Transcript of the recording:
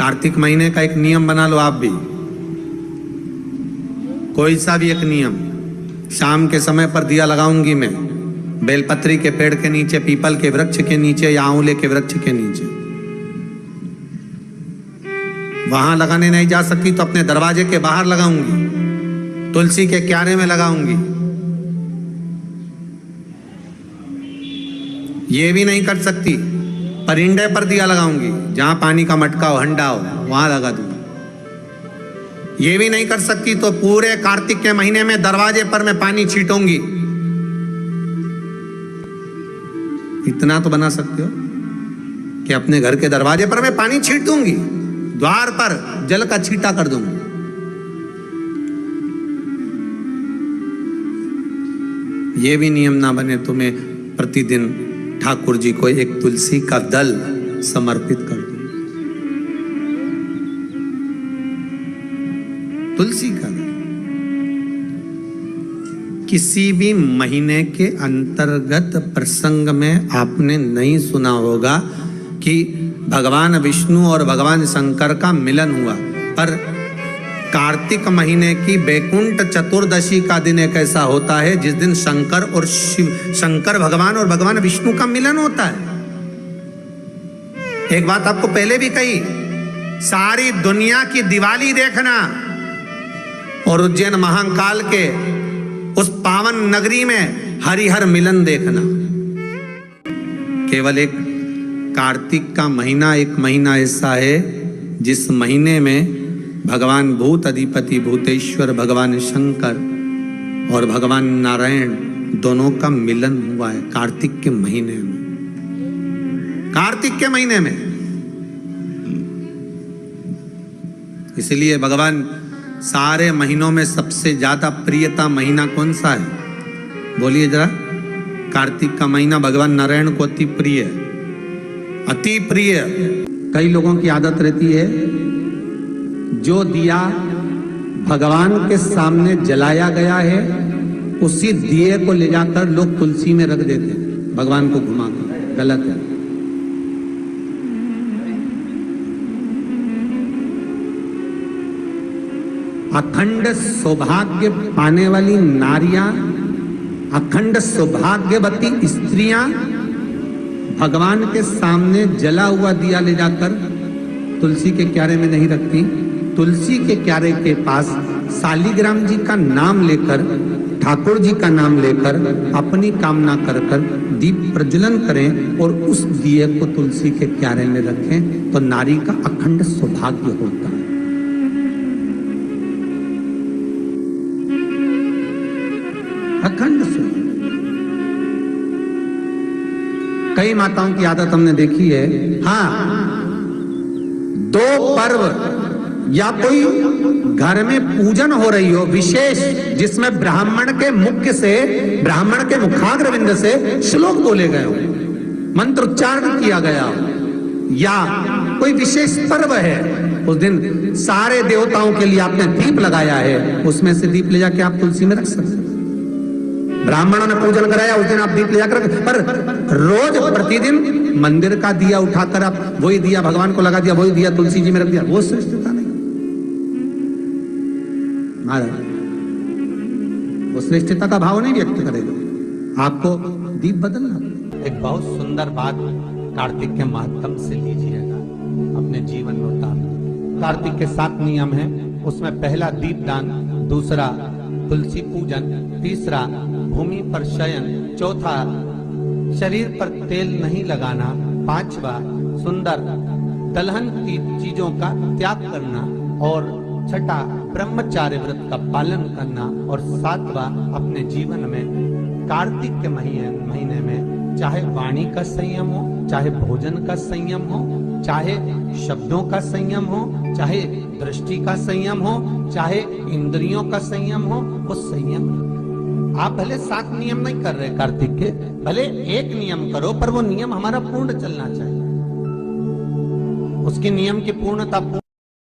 कार्तिक महीने का एक नियम बना लो आप भी, कोई सा भी एक नियम। शाम के समय पर दिया लगाऊंगी मैं बेलपत्री के पेड़ के नीचे, पीपल के वृक्ष के नीचे या आंवले के वृक्ष के नीचे। वहां लगाने नहीं जा सकती तो अपने दरवाजे के बाहर लगाऊंगी, तुलसी के क्यारे में लगाऊंगी। ये भी नहीं कर सकती, परिंदे पर दिया लगाऊंगी, जहां पानी का मटका हो, हंडा हो, वहां लगा दूंगी। ये भी नहीं कर सकती तो पूरे कार्तिक के महीने में दरवाजे पर मैं पानी छीटूंगी। इतना तो बना सकते हो कि अपने घर के दरवाजे पर मैं पानी छीट दूंगी, द्वार पर जल का छींटा कर दूंगी। ये भी नियम ना बने तो मैं प्रतिदिन ठाकुर जी को एक तुलसी का दल समर्पित कर दूं। तुलसी का दल किसी भी महीने के अंतर्गत प्रसंग में आपने नहीं सुना होगा कि भगवान विष्णु और भगवान शंकर का मिलन हुआ, पर कार्तिक महीने की बैकुंठ चतुर्दशी का दिन एक ऐसा होता है जिस दिन शंकर और शंकर भगवान और भगवान विष्णु का मिलन होता है। एक बात आपको पहले भी कही, सारी दुनिया की दिवाली देखना और उज्जैन महाकाल के उस पावन नगरी में हरिहर मिलन देखना। केवल एक कार्तिक का महीना, एक महीना ऐसा है जिस महीने में भगवान भूत अधिपति भूतेश्वर भगवान शंकर और भगवान नारायण दोनों का मिलन हुआ है कार्तिक के महीने में। कार्तिक के महीने में इसलिए भगवान सारे महीनों में सबसे ज्यादा प्रियता महीना कौन सा है? बोलिए जरा। कार्तिक का महीना भगवान नारायण को अति प्रिय है, अति प्रिय। कई लोगों की आदत रहती है, जो दिया भगवान के सामने जलाया गया है उसी दिए को ले जाकर लोग तुलसी में रख देते हैं, भगवान को घुमाकर। गलत है। अखंड सौभाग्य पाने वाली नारियां, अखंड सौभाग्यवती स्त्रियां भगवान के सामने जला हुआ दिया ले जाकर तुलसी के क्यारे में नहीं रखती। तुलसी के क्यारे के पास शालिग्राम जी का नाम लेकर, ठाकुर जी का नाम लेकर अपनी कामना कर कर दीप प्रज्वलन करें और उस दिए को तुलसी के क्यारे में रखें तो नारी का अखंड सौभाग्य होता है। अखंड सौभाग्य। कई माताओं की आदत हमने देखी है, हाँ, दो पर्व या कोई घर में पूजन हो रही हो विशेष, जिसमें ब्राह्मण के मुख से, ब्राह्मण के मुखाग्रविंद से श्लोक बोले गए हो, मंत्र उच्चारण किया गया हो, या कोई विशेष पर्व है, उस दिन सारे देवताओं के लिए आपने दीप लगाया है, उसमें से दीप ले जाके आप तुलसी में रख सकते हैं। ब्राह्मणों ने पूजन कराया, उस दिन आप दीप ले जाकर, पर रोज प्रतिदिन मंदिर का दिया उठाकर आप वही दिया भगवान को लगा दिया, वही दिया तुलसी जी में रख दिया, वो श्रेष्ठता नहीं। वो श्रेष्ठता का भाव नहीं व्यक्त करेगा, आपको दीप बदलना। एक बहुत सुंदर बात कार्तिक के माध्यम से लीजिएगा, अपने जीवन में उतारना। कार्तिक के 7 नियम हैं, उसमें पहला दीपदान, दूसरा तुलसी पूजन, तीसरा भूमि पर शयन, चौथा शरीर पर तेल नहीं लगाना, पांचवा सुंदर दलहन की चीजों का त्याग करना, और छठा ब्रह्मचार्य व्रत का पालन करना, और सातवां अपने जीवन में कार्तिक के महीने में चाहे वाणी का संयम हो, चाहे भोजन का संयम हो, चाहे शब्दों का संयम हो, चाहे दृष्टि का संयम हो, चाहे इंद्रियों का संयम हो, वो संयम। आप भले 7 नियम नहीं कर रहे कार्तिक के, भले एक नियम करो, पर वो नियम हमारा पूर्ण चलना चाहिए। उसके नियम की पूर्णता